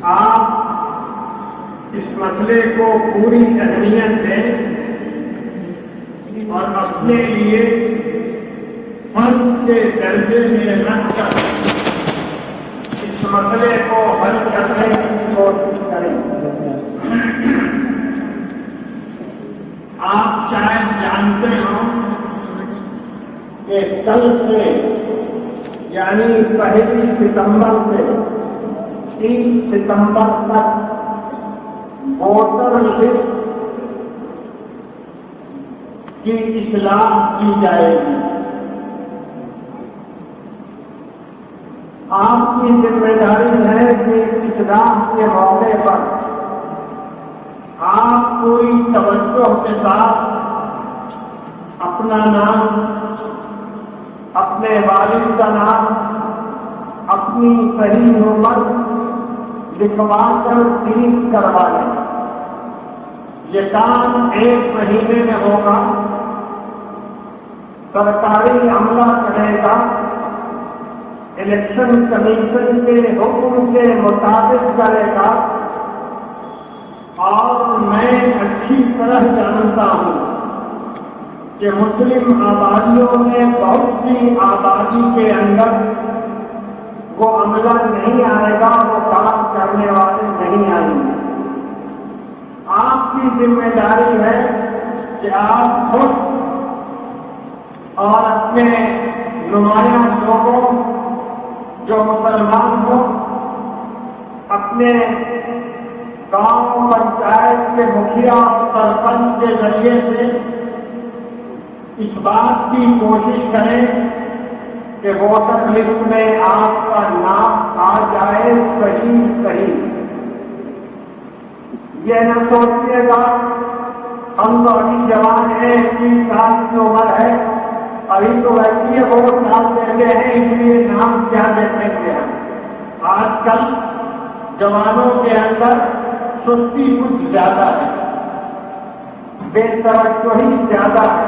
آپ اس مسئلے کو پوری اہمیت دیں اور اپنے لیے فرض کے درجے میں رکھ کر اس مسئلے کو حل کرنے کی کوشش کریں۔ آپ شاید جانتے ہوں کہ کل سے یعنی 1 ستمبر سے 3 ستمبر تک ووٹر لسٹ کی اصلاح کی جائے گی۔ آپ کی ذمہ داری ہے کہ اصلاح کے موقع پر آپ پوری توجہ کے ساتھ اپنا نام، اپنے والد کا نام، اپنی صحیح عمر لکھوا کر ٹھیک کروا لیں۔ یہ کام 1 مہینے میں ہوگا۔ سرکاری عملہ کرے گا، الیکشن کمیشن کے حکم کے مطابق کرے گا، اور میں اچھی طرح جانتا ہوں کہ مسلم آبادیوں میں بہت سی آبادی کے اندر وہ عملہ نہیں آئے گا، وہ کام کرنے والے نہیں آئیں گے۔ آپ کی ذمہ داری ہے کہ آپ خود اور اپنے نمایاں لوگوں جو مسلمان ہوں اپنے گاؤں پنچایت کے مکھیا اور سرپنچ کے ذریعے سے اس بات کی کوشش کریں کہ ووٹر لسٹ میں آپ کا نام آ جائے صحیح۔ یہ نہ سوچیے گا ہم تو ابھی جوان ہیں، 30 سال کی عمر ہے، ابھی تو ویسے ووٹ ڈال دیتے ہیں اس لیے نام کیا دیکھیں گے۔ آج کل جوانوں کے اندر سستی کچھ زیادہ ہے، بے توجہی زیادہ ہے،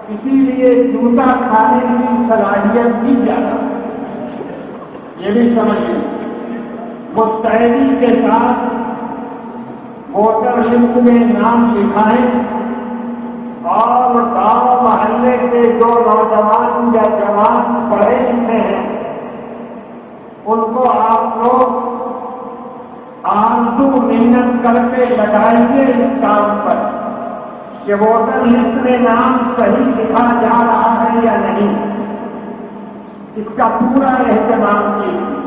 اسی لیے جوتا کھانے کی صلاحیت بھی زیادہ ہے۔ یہ بھی سمجھیں، مستعدی کے ساتھ ووٹر لسٹ میں نام لکھائیں اور گاؤں محلے کے جو نوجوان یا جوان پڑھے لکھے ہیں ان کو آپ لوگ آرزو محنت کر کے لگائیے اس کام پر کہ ووٹر لسٹ میں نام صحیح لکھا جا رہا ہے یا نہیں، اس کا پورا اہتمام کیجیے۔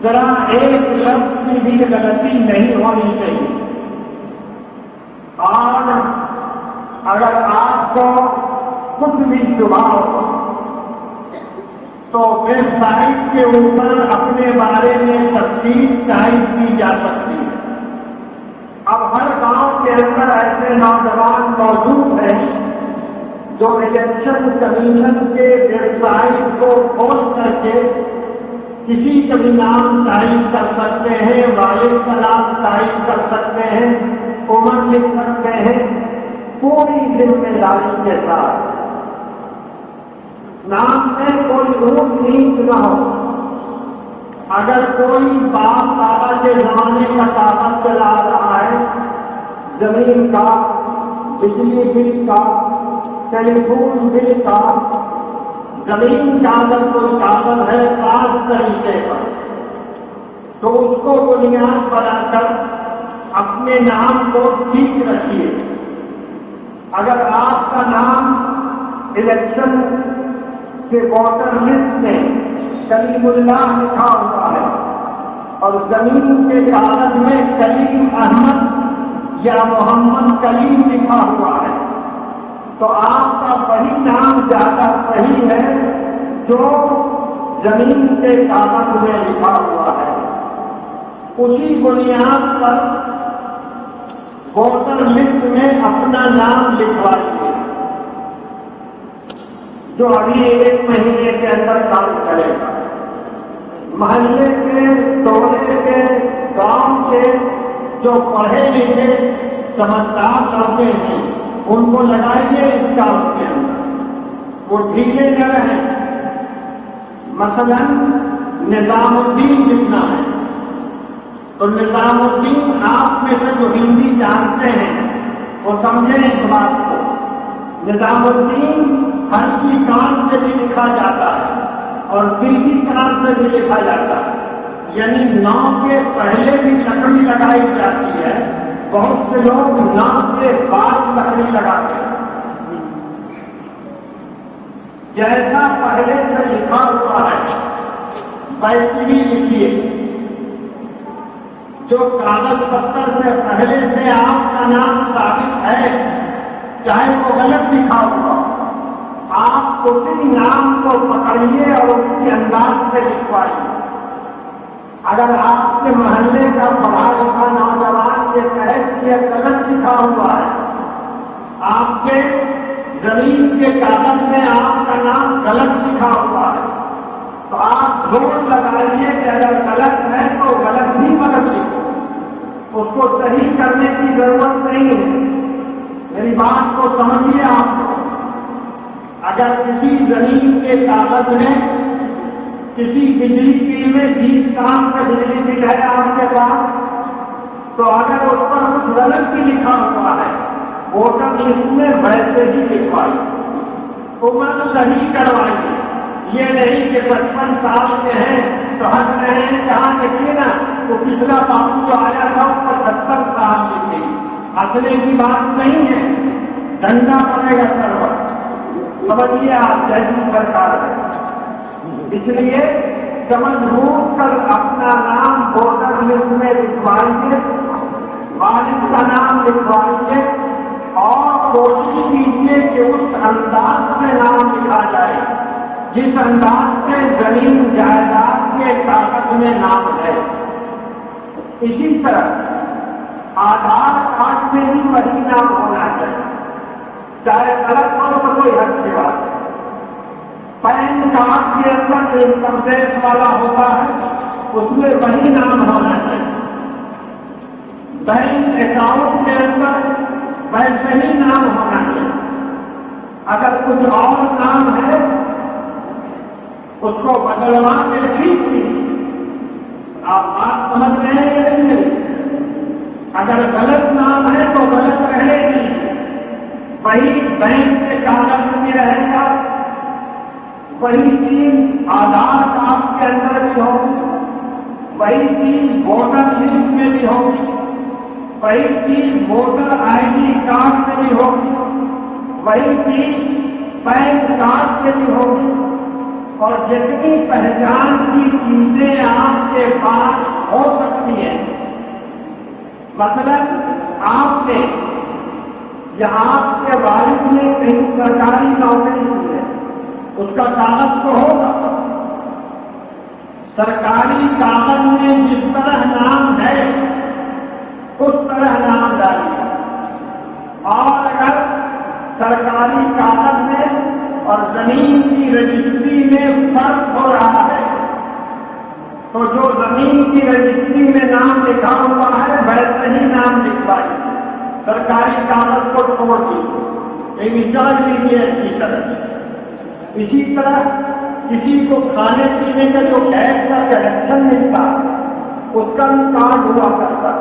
ذرا ایک لفظ کی بھی غلطی نہیں ہونی چاہیے۔ اور اگر آپ کو کچھ بھی شبہ ہو تو ویب سائٹ کے اوپر اپنے بارے میں تفصیل ٹائپ کی جا سکتی ہے۔ اب ہر گاؤں کے اندر ایسے نوجوان موجود ہیں جو الیکشن کمیشن کے ویب سائٹ کو کھول کر کے کسی کا بھی نام ٹائپ کر سکتے ہیں، والد کا نام ٹائپ کر سکتے ہیں، عمر لکھ سکتے ہیں، پوری ذمہ داری کے ساتھ۔ نام میں کوئی اونچ نیچ نہ ہو۔ اگر کوئی باپ دادا کے زمانے کا کاغذ چلا رہا ہے، زمین کا، بجلی بل کا، ٹیلی فون بل کا، زمین کا اگر کوئی کاغذ ہے خاص طریقے پر، تو اس کو بنیاد بنا کر اپنے نام کو ٹھیک رکھیے۔ اگر آپ کا نام الیکشن کے ووٹر لسٹ میں کلیم اللہ لکھا ہوا ہے اور زمین کے کاغذ میں کلیم احمد یا محمد کلیم لکھا ہوا ہے، تو آپ کا وہی نام زیادہ صحیح ہے جو زمین کے کاغذ میں لکھا ہوا ہے۔ اسی بنیاد پر ووٹر لسٹ میں اپنا نام لکھوائیے، جو ابھی 1 مہینے کے اندر کام کرے گا۔ محلے کے، ٹولے کے، گاؤں کے جو پڑھے لکھے سمجھدار لڑکے ہیں ان کو لگائیے اس کام کے اندر، وہ ڈھیلے نہ رہیں۔ مثلا نظام الدین لکھنا ہے، تو نظام الدین آپ میں سے جو ہندی جانتے ہیں وہ سمجھیں اس بات کو، نظام الدین ہر کی کان سے بھی لکھا جاتا ہے اور دل کی کان سے بھی لکھا جاتا ہے، یعنی نام کے پہلے بھی لکڑی لگائی جاتی ہے، بہت سے لوگ نام کے بعد لکڑی لگاتے ہیں۔ جیسا پہلے سے لکھا ہوا ہے ویسے ہی لکھیے، جو کاغذ پتر سے پہلے سے آپ کا نام ثابت ہے چاہے وہ غلط لکھا ہوا، آپ اسی نام کو پکڑیے اور اس کے انداز سے لکھوائیے۔ اگر آپ کے محلے کا پڑھا لکھا نوجوان یہ کہے کہ یہ غلط لکھا ہوا ہے، آپ کے زمین کے کاغذ میں آپ کا نام غلط لکھا ہوا ہے، تو آپ زور لگائیے کہ اگر غلط ہے تو غلط ہی غلط لکھو، اس کو صحیح کرنے کی ضرورت نہیں ہے۔ میری بات کو سمجھیے آپ کو، اگر کسی زمین کے کاغذ میں کسی بجلی بل میں 20 کام کا بجلی بل ہے آپ کے پاس، تو اگر اس پر کچھ غلط بھی لکھا ہوا ہے ووٹر لسٹ میں ویسے ہی لکھوائی، عمر صحیح کروائی، یہ نہیں کہ 55 سال کے ہیں تو ہر رہے ہیں کہاں لکھیے نا، تو پچھلا باپو جو آیا تھا اس پر 70 سال لکھے، ہنسنے کی بات نہیں ہے، ڈنڈا پڑے گا سر پر، سمجھیے آپ جیسی سرکار ہے۔ اس لیے سمجھ بوجھ کر اپنا نام ووٹر لسٹ میں لکھوائیے، والد کا نام لکھوائیے اور کوشش کیجیے کہ اس انداز میں نام لکھا جائے جس انداز سے زمین جائیداد کے کاغذ میں نام ہے۔ اسی طرح آدھار کارڈ میں بھی وہی نام ہونا چاہیے، چاہے غلط ہو تو کوئی حد کی بات ہے۔ پین کارڈ کے اندر انکم ٹیکس والا ہوتا ہے اس میں وہی نام ہونا چاہیے، بینک اکاؤنٹ کے اندر ویسے ہی نام ہونا چاہیے۔ اگر کچھ اور نام ہے اس کو بدلوا کے ٹھیک کی، آپ بات سمجھ رہے ہیں یا نہیں؟ اگر غلط نام ہے تو غلط رہے گی، وہی بینک کے کاغذ میں رہے گا، وہی چیز آدھار کارڈ کے اندر بھی ہوگی، وہی چیز ووٹر لسٹ میں بھی ہوگی، وہی چیز ووٹر آئی ڈی کارڈ میں بھی ہوگی، وہی چیز پین کارڈ میں بھی ہوگی، اور جتنی پہچان کی چیزیں آپ کے پاس ہو سکتی ہیں، مثلاً آپ نے یا آپ کے والد نے کہیں سرکاری نوکری کی ہے اس کا کاغذ تو ہوگا، سرکاری کاغذ میں جس طرح نام ہے اس طرح نام ڈالیے، اور اگر سرکاری کاغذ میں اور زمین کی رجسٹری میں فرق ہو رہا ہے تو جو زمین کی رجسٹری میں نام لکھا ہوا ہے ویسے ہی نام لکھوائیے، سرکاری کاغذ کو چھوڑ دیجیے۔ ایک مثال لیجیے اچھی طرح۔ اسی طرح کسی کو کھانے پینے کا جو گیس کا کنیکشن ملتا اس کا بھی کارڈ ہوا کرتا،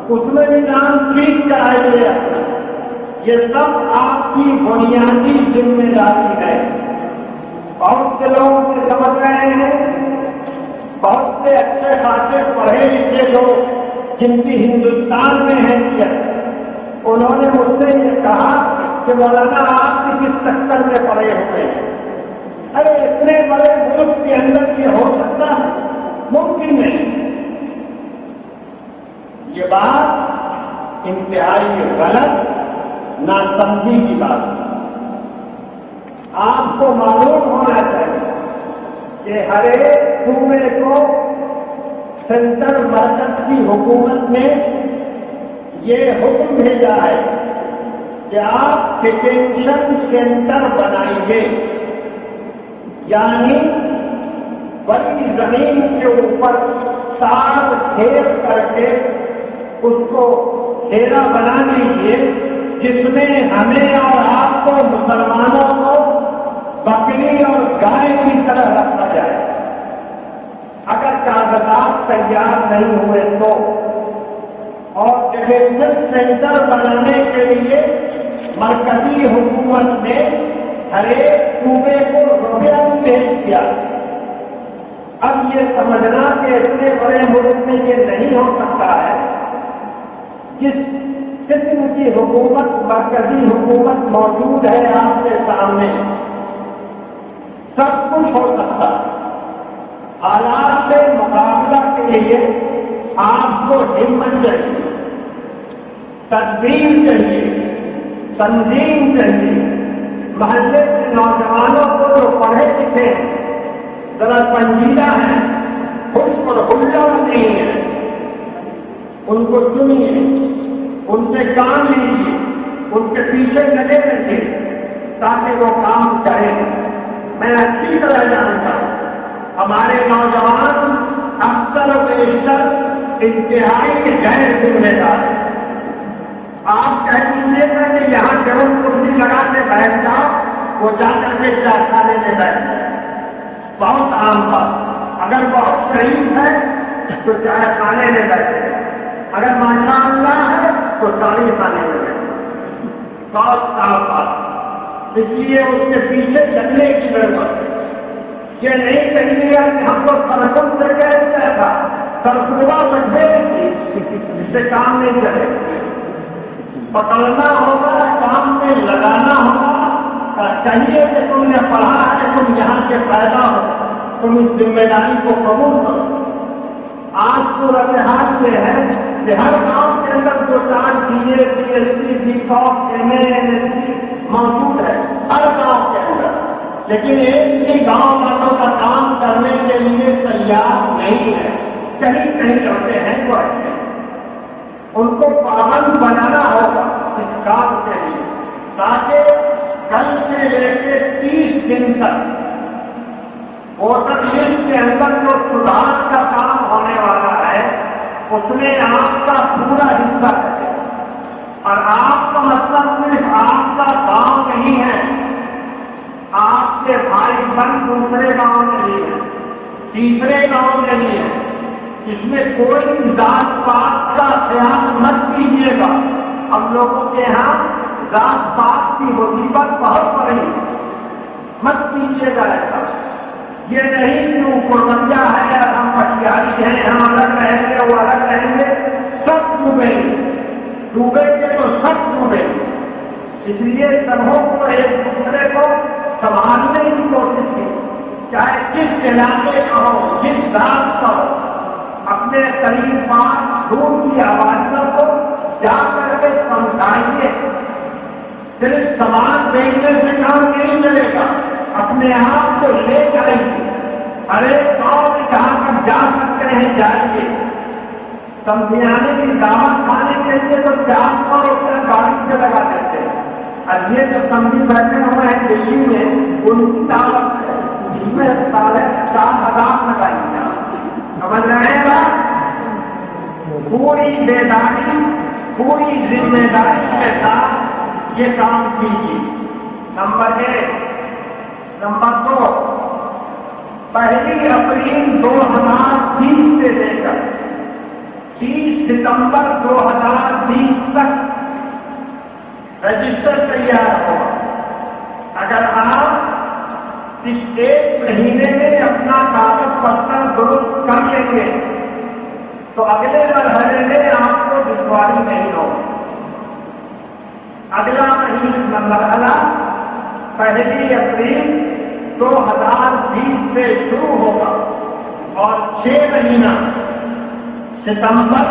اس میں بھی نام ٹھیک کرائیے اپنا۔ یہ سب آپ کی بنیادی ذمہ داری ہے۔ بہت سے لوگ یہ سمجھ رہے ہیں، بہت سے اچھے خاصے پڑھے لکھے لوگ جن کی ہندوستان میں حیثیت، انہوں نے مجھ سے یہ کہا کہ مولانا آپ کس چکر میں پڑے ہوئے ہیں؟ ارے اتنے بڑے ملک کے اندر یہ ہو سکتا ہے؟ ممکن نہیں۔ یہ بات انتہائی غلط ناسمجھی کی بات ہے۔ آپ کو معلوم ہونا چاہیے کہ ہر ایک صوبے کو سینٹر مرکز کی حکومت نے یہ حکم بھیجا ہے کہ آپ ڈیٹینشن سینٹر بنائیے، یعنی بڑی زمین کے اوپر تار گھیر کر کے اس کو گھیرا بنا لیجیے جس میں ہمیں اور آپ کو مسلمانوں کو بکری اور گائے کی طرح رکھا جائے۔ اگر کاغذات تیار نہیں ہوئے کو اور ڈیولپمنٹ سینٹر بنانے کے لیے مرکزی حکومت نے ہر ایک صوبے کو روپیہ پیش کیا. اب یہ سمجھنا کہ اتنے بڑے ملک میں یہ نہیں ہو سکتا ہے. جس قسم کی حکومت مرکزی حکومت موجود ہے آپ کے سامنے سب کچھ ہو سکتا ہے. حالات سے مقابلہ کے لیے آپ کو ہمت چاہیے, تدبیر چاہیے, تنظیم چاہیے. محلے کے نوجوانوں کو جو پڑھے لکھے ذرا سنجیدہ ہیں, خود پر حلہ نہیں ہے, ان کو چنیے, ان سے کام لیجیے, ان کے پیچھے لگے رہیے تاکہ وہ کام کریں. میں اچھی طرح جانتا ہوں ہمارے نوجوان اکثر و بیشتر انتہائی غیر ذمہ دار ہیں. آپ کہہ دیجیے گا کہ یہاں ٹیبل کرسی لگا کے بیٹھ جاؤ, وہ جا کر کے چائے کھانے میں بیٹھ جائے. بہت عام بات. اگر بہت شریف ہے تو چائے کھانے میں بیٹھے, اگر ماشاء اللہ ہے تو تالی کھانے میں بیٹھے. بہت عام بات. اس لیے اس کے پیچھے چلنے کی ضرورت ہے. یہ نہیں کہیے گا کہ ہم کو سرکم سے کہتے تھا, سرکوبا بچے جس سے کام نہیں چلے. پکڑنا ہوگا, کام میں لگانا ہوگا. چاہیے کہ تم نے پڑھا ہے, تم یہاں کے پیدا ہو, تم اس ذمہ داری کو قبول کرو. آج صورتحال یہ ہے کہ ہر گاؤں کے اندر جو 4 BA, PhD, BCom, MA, MSc موجود ہے ہر گاؤں کے اندر, لیکن ایک بھی گاؤں والوں کا کام کرنے کے لیے تیار نہیں ہے. کہیں کہیں کرتے ہیں وہ ایسے. ان کو پابند بنانا ہوگا اس کام کے لیے, تاکہ کل سے لے کے 30 دن تک ووٹر لسٹ کے اندر جو سدھار کا کام ہونے والا ہے اس میں آپ کا پورا حصہ ہے. اور آپ کا مطلب صرف آپ کا گاؤں نہیں ہے, آپ کے بھائی بہن دوسرے گاؤں میں نہیں ہے, تیسرے گاؤں میں نہیں ہے. اس میں کوئی ذات پات کا خیال مت کیجیے گا. ہم لوگوں کے یہاں ذات پات کی مصیبت بہت بڑی, مت کیجیے گا ایسا. یہ نہیں کہ وہ قربیا ہے, ہم پٹیاری ہیں, ہم الگ رہیں گے, وہ الگ رہیں گے. سب ڈوبیں گے تو سب ڈوبیں گے. اس لیے سبوں کو ایک دوسرے کو سنبھالنے کی کوشش کی, چاہے جس علاقے کا ہو, جس ذات کا ہو, اپنے قریب پاس دور کی آبادیوں کو جا کر کے سمجھائیے. صرف سامان بیچنے سے کام نہیں چلے گا, اپنے آپ کو لے جائیے. ہر ایک گاؤں میں جہاں تک جا سکتے ہیں جائیے. سمجھانے کی دعوت کھانے کے لیے تو 400 روپئے گاڑی سے لگا دیتے ہیں. اور یہ جو سمجھی بیٹھے ہوئے ہیں دلی میں, ان کی دعوت ہے جس میں 4,500 لگائیے. سمجھ رہے گا؟ پوری بیداری, پوری ذمہ داری کے ساتھ یہ کام کیجیے. نمبر 1. نمبر 2, 1 اپریل 2020 سے لے کر 30 ستمبر 2020 تک رجسٹر تیار ہو. اگر آپ اس 1 مہینے میں اپنا کاغذ پتر درست کر لیں گے تو اگلے مرحلے میں آپ کو دشواری نہیں ہوگی. اگلا مرحلہ 1 اپریل 2020 سے شروع ہوگا اور 6 مہینہ ستمبر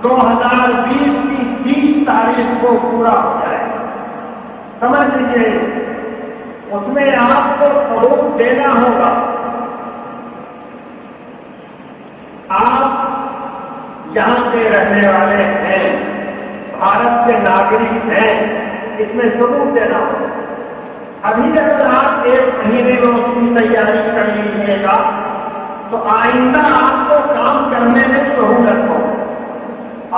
2020 کی 30 تاریخ کو پورا ہو جائے گا. سمجھ لیجیے, اس میں آپ کو ثبوت دینا ہوگا. آپ یہاں کے رہنے والے ہیں, بھارت کے ناگرک ہیں, اس میں ثبوت دینا ہوگا. ابھی اگر آپ 1 مہینے میں اس کی تیاری کر لیجیے گا تو آئندہ آپ کو کام کرنے میں سہولت ہو.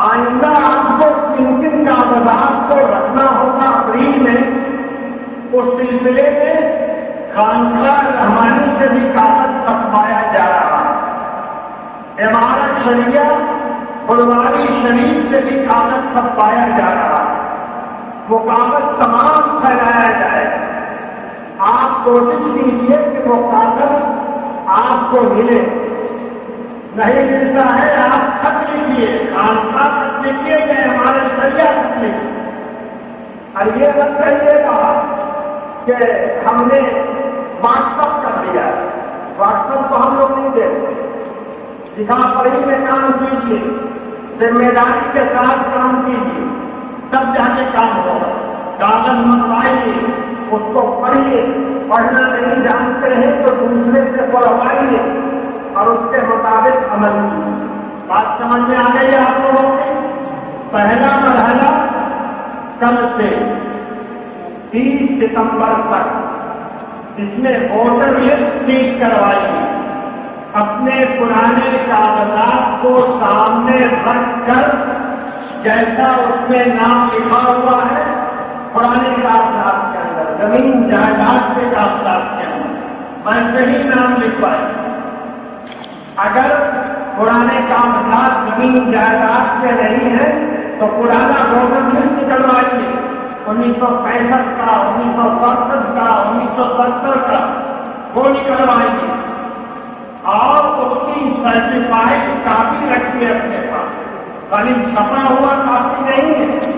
آئندہ آپ کو کن کاغذات کو رکھنا ہوگا اپریل میں, اس سلسلے میں خانقاہ رحمانی سے بھی کاغذ چھپوایا جا رہا ہے. عمارت شریعہ فلواری شریف سے بھی کاغذ چھپوایا جا رہا ہے، وہ کاغذ تمام پھیلایا جائے۔ آپ کوشش کیجیے کہ وہ کاغذ آپ کو ملے، نہیں ملتا ہے آپ خط لکھیے، خالصہ خط لکھیے کہ ہمارے شریعہ خط لکھیے۔ اور یہ مت کہیے گا کہ ہم نے واٹس ایپ کر دیا، واٹس ایپ تو ہم لوگ نہیں دیتے، لکھا پڑھی میں کام کیجیے، ذمہ داری کے ساتھ کام کیجیے، تب جا کے کام ہوگا۔ کاغذ منگوائیے، اس کو پڑھیے، پڑھنا نہیں جانتے ہیں تو دوسرے سے پڑھوائیے اور اس کے مطابق عمل کیجیے۔ بات سمجھ میں آ گئی آپ لوگوں کو؟ پہلا مرحلہ کل سے 30 ستمبر تک اس میں ووٹر لسٹ ٹھیک کروائی، اپنے پرانے کاغذات کو سامنے رکھ کر جیسا اس میں نام لکھا ہوا ہے پرانے کاغذات کے اندر، زمین جائیداد کے کاغذات کے اندر ویسے ہی نام لکھوائے۔ اگر پرانے کاغذات زمین جائیداد کے نہیں ہیں تو پرانا ووٹر لسٹ نکلوائیے، 1965 کا، 1967 کا، 1970 کا، وہ نکلوائیے اور اس کی سرٹیفائڈ کاپی رکھیے اپنے پاس۔ خالی چھپا ہوا کاپی نہیں ہے،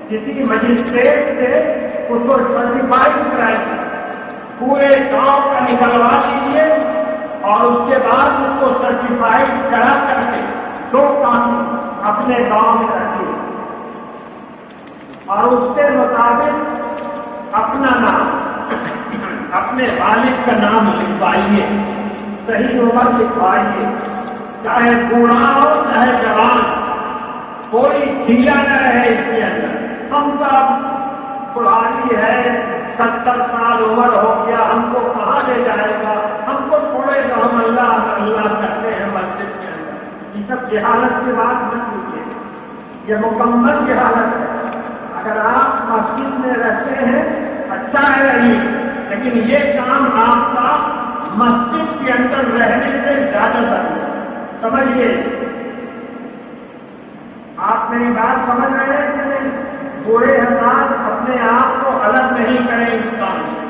کسی مجسٹریٹ سے اس کو سرٹیفائڈ کرائیے، پورے گاؤں کا نکلوا لیجیے اور اس کے بعد اس کو سرٹیفائڈ کرا کر کے 2 کاپی اپنے گاؤں میں رکھیے اور اس کے مطابق اپنا نام، اپنے والد کا نام لکھوائیے، صحیح عمر لکھوائیے، چاہے بوڑھا ہو چاہے جوان، کوئی ڈھیلا نہ رہے اس کے اندر۔ ہم سب پرانی ہے، 70 سال عمر ہو گیا، ہم کو کہاں لے جائے گا، ہم کو چھوڑے گا، ہم اللہ اللہ کرتے ہیں مسجد کے اندر۔ یہ سب جہالت کی بات مت کیجیے، یہ مکمل جہالت ہے۔ اگر آپ مسجد میں رہتے ہیں اچھا ہے رہیے، لیکن یہ کام آپ کا مسجد کے اندر رہنے سے زیادہ ضروری ہے، سمجھیے۔ آپ میری بات سمجھ رہے ہیں کہ نہیں؟ بوڑھے حضرات اپنے آپ کو الگ نہیں کریں اس کام سے،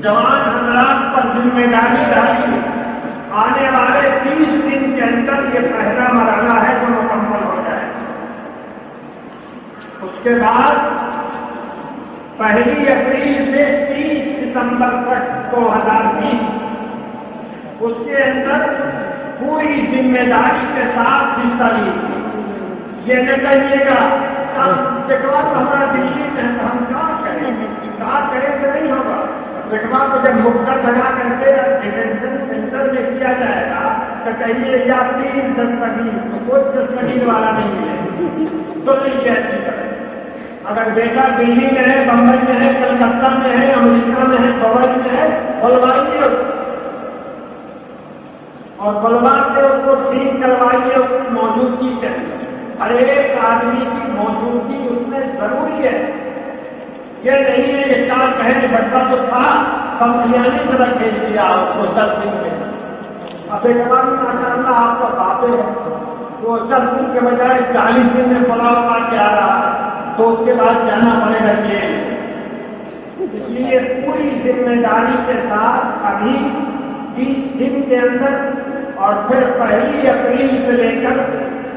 جوان حضرات پر ذمہ داری ڈالی، آنے والے 30 دن کے اندر یہ پہلا مرحلہ ہے جو مکمل ہو جائے۔ اس کے بعد 1 اپریل سے 30 ستمبر تک 2020 اس کے اندر پوری ذمہ داری کے ساتھ حصہ لیجیے۔ یہ نہ کہیے گا بیٹوا تو ہمارا دلی میں ہے، ہم کہاں کریں تو نہیں ہوگا۔ بیٹوا کو جب مقدر بنا کر کے ڈیٹینشن سینٹر میں کیا جائے گا تو کہیے یا 3 دستگیر، تو کوئی دستگیر والا نہیں ملے تو نہیں ایسی کرے۔ اگر بیٹا دلی میں ہے، بمبئی میں ہے، کلکتہ میں ہے، امریکہ میں ہے، دبئی میں ہے، بلوائیے اور بلوا کے اس کو ٹھیک کروائیے اس کی موجودگی کے اندر۔ ہر ایک آدمی کی موجودگی اس میں ضروری ہے۔ یہ نہیں ہے کہ کیا کہیں بچہ تو تھا کمپنیانی طرح بھیج دیا اس کو 10 دن میں۔ اب ایک بار ماشاء اللہ آپ کو باتیں ہیں، وہ 10 دن کے بجائے 40 دن میں پلاؤ کھا کے آ رہا ہے تو اس کے بعد جانا پڑے گا جیل۔ اس لیے پوری ذمہ داری کے ساتھ ابھی 30 دن کے اندر اور پھر 1 اپریل سے لے کر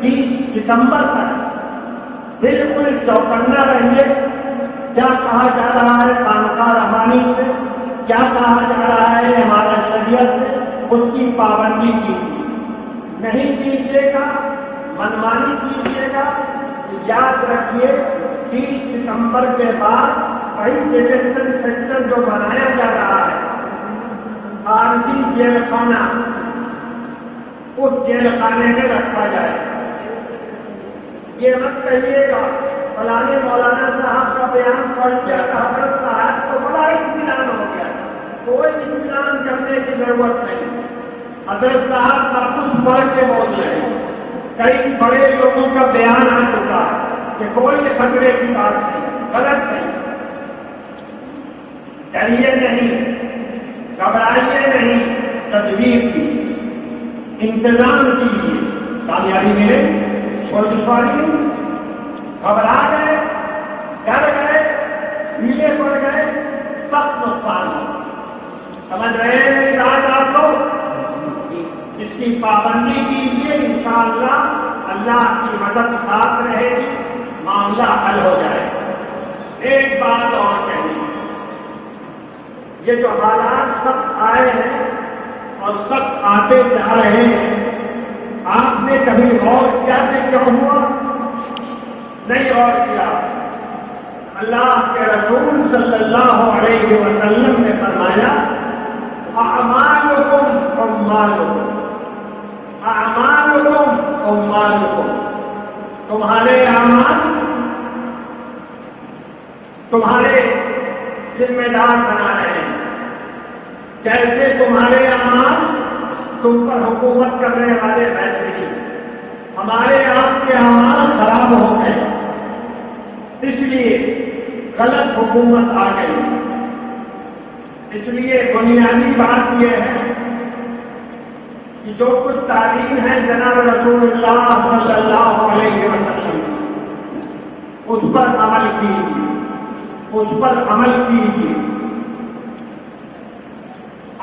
30 ستمبر تک بالکل چوکنا رہیے۔ کیا کہا جا رہا ہے خانقاہ رحمانی سے، کیا کہا جا رہا ہے ہمارا شریعت سے، اس کی پابندی کیجیے۔ نہیں کیجیے گا، منمانی کیجیے گا، یاد رکھیے 30 ستمبر کے بعد وہی ڈیٹینشن سینٹر جو بنایا جا رہا ہے عارضی جیل خانہ، اس جیل خانے میں رکھا جائے۔ یہ مت کہیے گا فلانے مولانا صاحب کا بیان پڑھ کیا تھا حضرت صاحب تو بڑا اطمینان ہو گیا، کوئی اطمینان کرنے کی ضرورت نہیں۔ حضرت صاحب کا کچھ پڑھ کے بول رہے ہیں، کئی بڑے لوگوں کا بیان آ چکا ہے کہ کوئی خطرے کی بات نہیں، غلط نہیں، ڈریے نہیں، گھبرائیے نہیں، تدبیر کی انتظام کیجیے، کامیابی ملے، کوئی دشواری نہیں، گھبرا گئے، ڈر گئے، پیچھے پڑ گئے، سب نقصان ہو۔ سمجھ رہے ہیں میری بات آپ لوگ؟ اس کی پابندی کیجیے، انشاءاللہ اللہ کی مدد ساتھ رہے گی، معاملہ حل ہو جائے۔ ایک بات اور کہنی، یہ جو حالات سب آئے ہیں اور سب آتے جا رہے ہیں، آپ نے کبھی غور کیا کہ کیوں ہوا؟ نہیں غور کیا۔ اللہ کے رسول صلی اللہ علیہ وسلم نے فرمایا اعمالکم اعمالکم، اعمالکم اعمالکم، تمہارے اعمال تمہارے ذمہ دار بنا رہے ہیں، جیسے تمہارے اعمال تم پر حکومت کرنے والے ویسے ہی ہمارے آپ کے اعمال خراب ہو گئے، اس لیے غلط حکومت آ گئی۔ اس لیے بنیادی بات یہ ہے کہ جو کچھ تعلیم ہے جناب رسول اللہ صلی اللہ علیہ وسلم، اس پر عمل کیجیے، اس پر عمل کیجیے،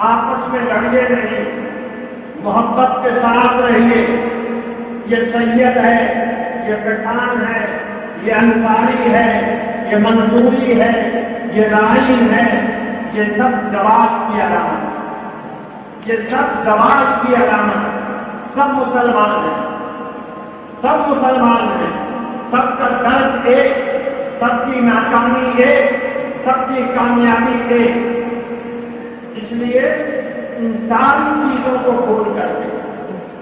آپس میں لڑے رہیے، محبت کے ساتھ رہیے۔ یہ سید ہے، یہ پٹھان ہے، یہ انصاری ہے، یہ منصوری ہے، یہ راہی ہے، یہ سب جواب کی علامت، یہ سب جواب کی علامت، سب مسلمان ہیں، سب مسلمان ہیں، سب کا درد ایک، سب کی ناکامی ایک، سب کی کامیابی ایک۔ اس لیے ان ساری چیزوں کو بھول کر کے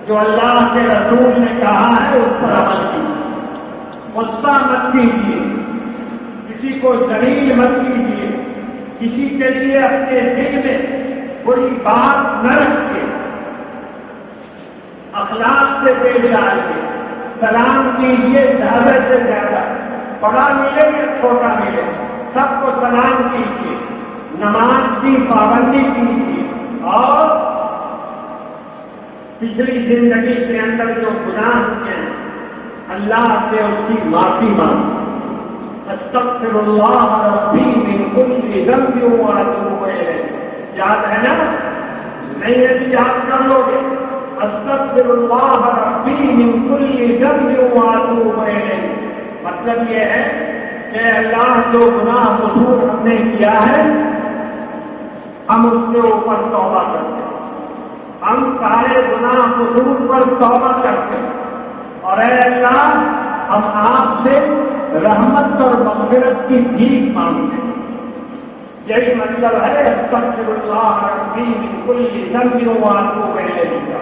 جو اللہ کے رسول نے کہا ہے اس پر عمل کیجیے، غصہ مت کیجیے، کسی کو ذلیل مت کیجیے، کسی کے لیے اپنے دل میں کوئی بات نہ رکھ کے اخلاق سے پیش آئیے، سلام کیجیے زیادہ سے زیادہ، بڑا ملے یا چھوٹا ملے سب کو سلام کیجیے، نماز کی پابندی کیجیے، اور پچھلی زندگی کے اندر جو گناہ کیے ہیں اللہ سے اس کی معافی مانگیں۔ استغفر اللہ ربی من کل ذنب واتوب الیہ، یاد ہے نا؟ نہیں ہے تو یاد کر لو گے۔ استغفر اللہ ربی من کل ذنب واتوب الیہ، مطلب یہ ہے کہ اللہ جو گناہ قصور ہم نے کیا ہے ہم اس کے اوپر توبہ کرتے ہیں، ہم سارے گناہ قصور پر توبہ کرتے ہیں، اور اے اللہ ہم آپ سے رحمت اور مغفرت کی بھیک مانگتے ہیں۔ یہی مطلب ہے استغفر اللہ ربی من کل ذنب واتوب الیہ کا۔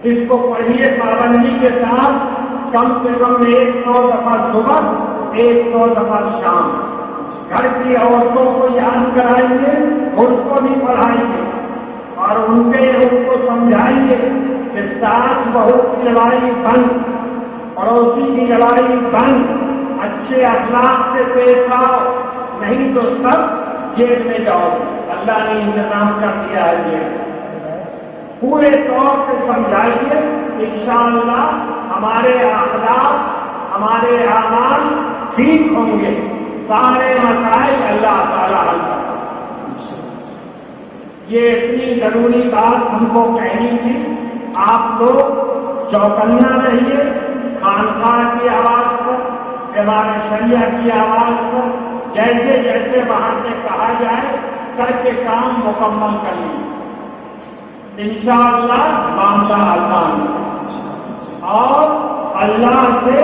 اس کو پڑھیے پابندی کے ساتھ، کم سے کم 100 دفعہ صبح، 100 دفعہ شام۔ گھر کی عورتوں کو یاد کرائیے، ان کو بھی پڑھائیے، اور ان کو سمجھائیے کہ ساس بہو کی لڑائی بند، پڑوسی کی لڑائی بند، اچھے اخلاق سے پیش آؤ، نہیں تو سب جیل میں جاؤ، اللہ نے انتظام کر دیا ہے۔ یہ پورے طور سے سمجھائیے، انشاءاللہ ہمارے اخلاق، ہمارے اعمال ٹھیک ہوں گے، سارے مسائل اللہ تعالیٰ حل کریں۔ یہ اتنی ضروری بات ہم کو کہنی تھی۔ آپ لوگ چوکنا رہیے، خانقاہ کی آواز پر، دیوان شریعہ کی آواز پر، جیسے جیسے وہاں سے کہا جائے کر کے کام مکمل کر لیجیے، انشاءاللہ معاملہ آسان ہے۔ اور اللہ سے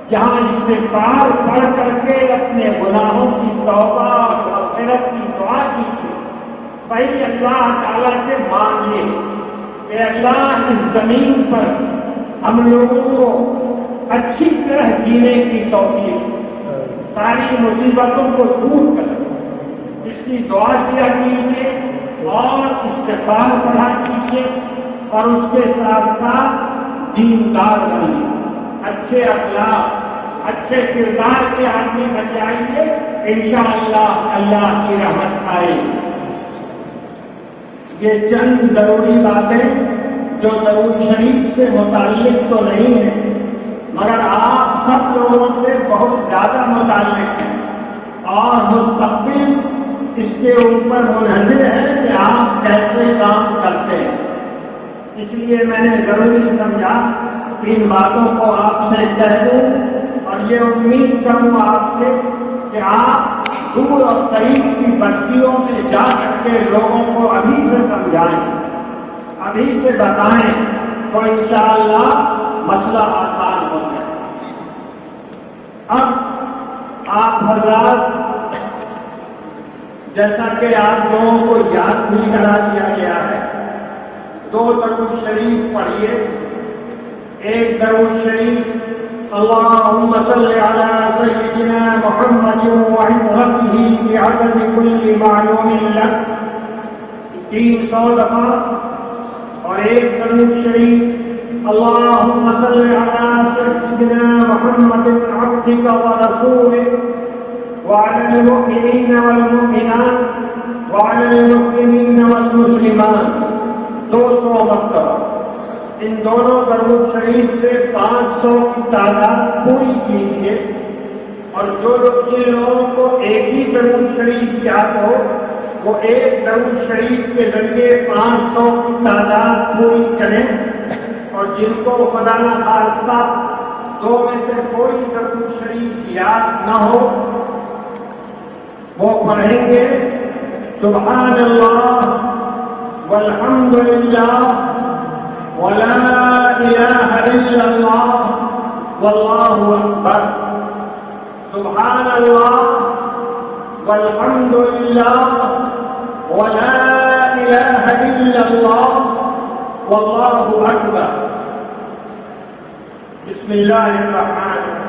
جہاں استغفار پڑھ کر کے اپنے گناہوں کی توبہ اور مغفرت کی دعا کیجیے، وہی اللہ تعالیٰ سے مانگیے کہ اللہ اس زمین پر ہم لوگوں کو اچھی طرح جینے کی توفیق، ساری مصیبتوں کو دور کر، اس کی دعا کیا کیجیے اور استغفار پڑھا کیجیے، اور اس کے ساتھ ساتھ دیندار بنیے، اچھے اخلاق، اچھے کردار کے آدمی بن جائیے، انشاءاللہ اللہ کی رحمت آئے گی۔ یہ چند ضروری باتیں جو درود شریف سے متعلق تو نہیں ہے مگر آپ سب لوگوں سے بہت زیادہ متعلق ہیں اور مستقبل اس کے اوپر منحصر ہے کہ آپ کیسے کام کرتے ہیں. اس لیے میں نے ضروری سمجھا ان باتوں کو آپ سے کہہ دوں اور یہ امید کروں آپ سے کہ آپ دور اور قریب کی بستیوں میں جا کر کے لوگوں کو ابھی سے سمجھائیں, ابھی سے بتائیں تو انشاءاللہ مسئلہ آسان ہو جائے. اب آپ حضرات جیسا کہ آپ لوگوں کو یاد بھی کرا دیا گیا ہے, 2 درود شریف پڑھیے. ایک درود شریف اللهم صل على سيدنا محمد وعزته بعدد كل معلوم لك 300 دفعہ, اور ایک درود شریف اللهم صل على سيدنا محمد عبدك ورسولك وعلى المؤمنين والمؤمنات وعلى المسلمين والمسلمات 200 مرتبہ. ان دونوں درود شریف سے 500 کی تعداد پوری کیجیے, اور جن لوگوں کو ایک ہی درود شریف یاد ہو وہ ایک درود شریف کے ذریعے 500 کی تعداد پوری کریں, اور جن کو خدا نخواستہ 2 میں سے کوئی درود شریف یاد نہ ہو وہ پڑھیں گے سبحان اللہ والحمد للہ ولا الہ الا اللہ واللہ اکبر. سبحان اللہ والحمد للہ ولا الہ الا اللہ واللہ اکبر. بسم اللہ الرحمن الرحیم.